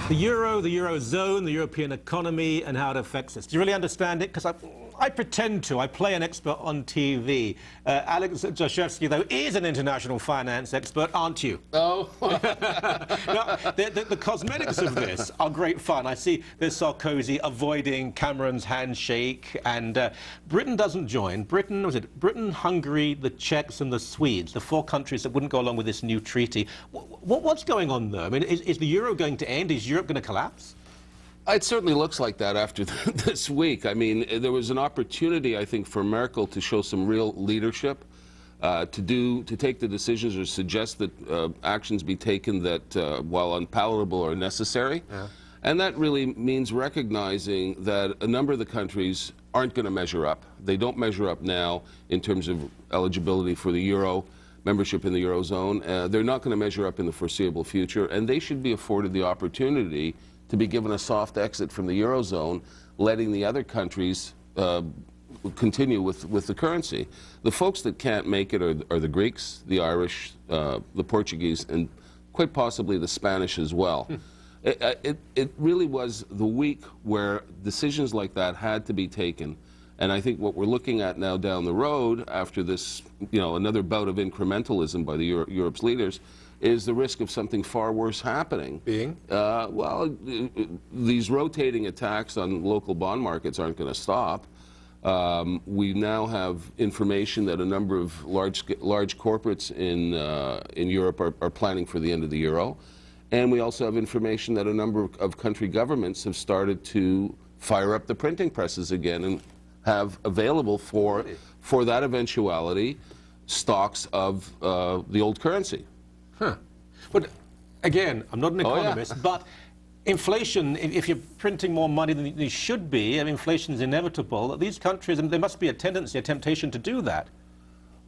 The euro, the eurozone, the European economy, and how it affects us. Do you really understand it? Because I pretend to. I play an expert on TV. Alex Jashevsky, though, is an international finance expert, aren't you? Oh. Now, the cosmetics of this are great fun. I see there's Sarkozy avoiding Cameron's handshake, and Britain doesn't join. Britain, was it Britain, Hungary, the Czechs, and the Swedes, the four countries that wouldn't go along with this new treaty. What's going on there? I mean, is the euro going to end? Is Europe going to collapse? It certainly looks like that after this week. I mean, there was an opportunity, I think, for Merkel to show some real leadership, to take the decisions or suggest that actions be taken that, while unpalatable, are necessary. Yeah. And that really means recognizing that a number of the countries aren't going to measure up. They don't measure up now in terms of eligibility for the euro, membership in the eurozone. They're not going to measure up in the foreseeable future, and they should be afforded the opportunity to be given a soft exit from the eurozone, letting the other countries continue with the currency. The folks that can't make it are the Greeks, the Irish, the Portuguese, and quite possibly the Spanish as well. It really was the week where decisions like that had to be taken. And I think what we're looking at now down the road, after this, another bout of incrementalism by the Europe's leaders, is the risk of something far worse happening. Being? These rotating attacks on local bond markets aren't going to stop. We now have information that a number of large corporates in Europe are planning for the end of the euro. And we also have information that a number of country governments have started to fire up the printing presses again and have available for that eventuality stocks of the old currency. Huh. But again, I'm not an economist, but inflation, if you're printing more money than you should be, and inflation is inevitable, these countries, and there must be a tendency, a temptation to do that.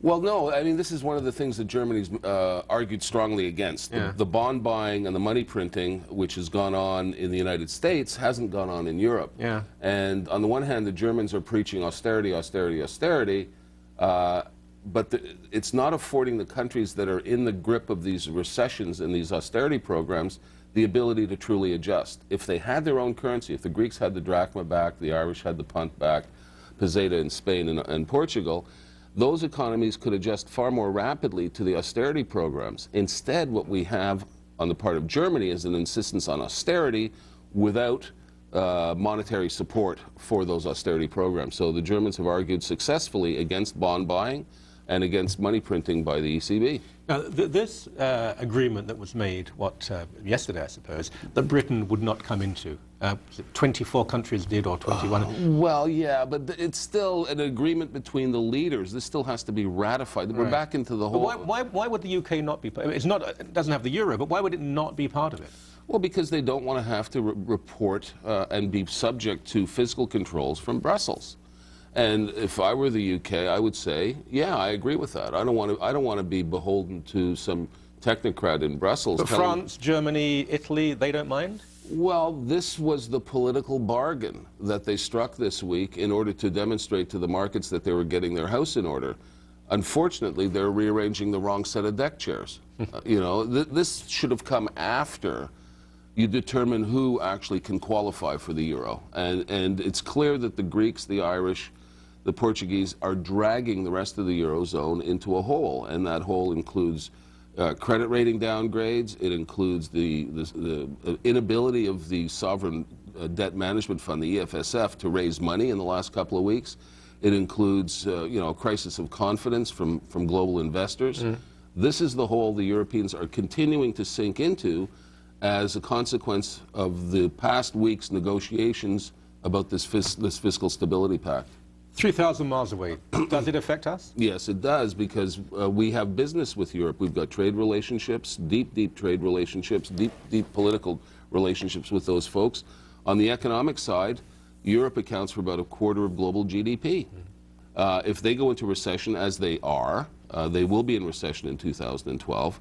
Well, no, I mean, this is one of the things that Germany's argued strongly against. Yeah. The bond buying and the money printing, which has gone on in the United States, hasn't gone on in Europe. Yeah. And on the one hand, the Germans are preaching austerity, austerity, austerity, but it's not affording the countries that are in the grip of these recessions and these austerity programs the ability to truly adjust. If they had their own currency, if the Greeks had the drachma back, the Irish had the punt back, peseta in Spain and Portugal, those economies could adjust far more rapidly to the austerity programs. Instead, what we have on the part of Germany is an insistence on austerity without monetary support for those austerity programs. So the Germans have argued successfully against bond buying and against money printing by the ECB. Now, this agreement that was made, yesterday, I suppose, that Britain would not come into, 24 countries did, or 21? Well, yeah, but it's still an agreement between the leaders. This still has to be ratified. We're back into the whole... But why would the UK not be part of it? It doesn't have the euro, but why would it not be part of it? Well, because they don't want to have to report and be subject to fiscal controls from Brussels. And if I were the UK, I would say, yeah, I agree with that. I don't want to be beholden to some technocrat in Brussels. But France, Germany, Italy, they don't mind? Well, this was the political bargain that they struck this week in order to demonstrate to the markets that they were getting their house in order. Unfortunately, they're rearranging the wrong set of deck chairs. This should have come after you determine who actually can qualify for the euro. And it's clear that the Greeks, the Irish, the Portuguese are dragging the rest of the eurozone into a hole, and that hole includes credit rating downgrades. It includes the inability of the Sovereign Debt Management Fund, the EFSF, to raise money in the last couple of weeks. It includes a crisis of confidence from global investors. This is the hole the Europeans are continuing to sink into as a consequence of the past week's negotiations about this fiscal stability pact. 3,000 miles away. Does it affect us? Yes, it does, because we have business with Europe. We've got trade relationships, deep trade relationships, deep political relationships with those folks. On the economic side, Europe accounts for about a quarter of global GDP. If they go into recession, as they are, they will be in recession in 2012,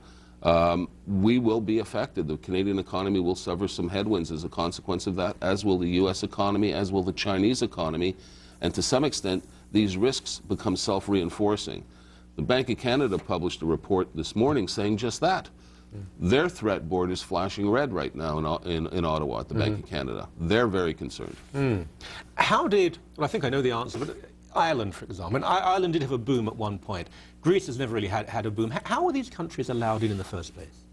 we will be affected. The Canadian economy will suffer some headwinds as a consequence of that, as will the U.S. economy, as will the Chinese economy. And to some extent, these risks become self-reinforcing. The Bank of Canada published a report this morning saying just that. Their threat board is flashing red right now in Ottawa at the Bank of Canada. They're very concerned. How did, well, I think I know the answer, but Ireland, for example, and Ireland did have a boom at one point. Greece has never really had a boom. How were these countries allowed in the first place?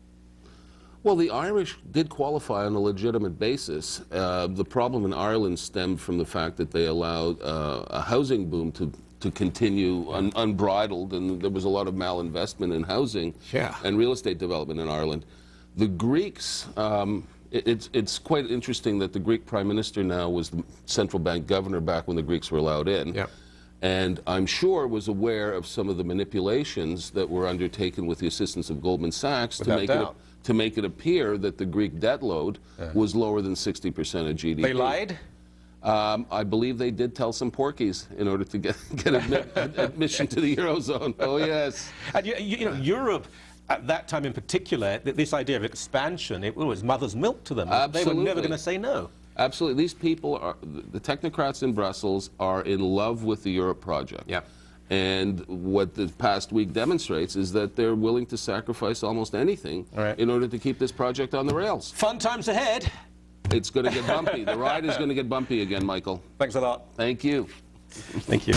Well, the Irish did qualify on a legitimate basis. The problem in Ireland stemmed from the fact that they allowed a housing boom to continue unbridled, and there was a lot of malinvestment in housing and real estate development in Ireland. The Greeks, it's quite interesting that the Greek Prime Minister now was the central bank governor back when the Greeks were allowed in. And I'm sure was aware of some of the manipulations that were undertaken with the assistance of Goldman Sachs to make it appear that the Greek debt load was lower than 60% of GDP. They lied? I believe they did tell some porkies in order to get admission to the Eurozone. Oh, yes. And you know, Europe, at that time in particular, this idea of expansion, it was mother's milk to them. Absolutely. They were never going to say no. Absolutely. These people, the technocrats in Brussels, are in love with the Europe project. And what the past week demonstrates is that they're willing to sacrifice almost anything in order to keep this project on the rails. Fun times ahead. It's going to get bumpy. The ride is going to get bumpy again, Michael. Thanks a lot. Thank you. Thank you.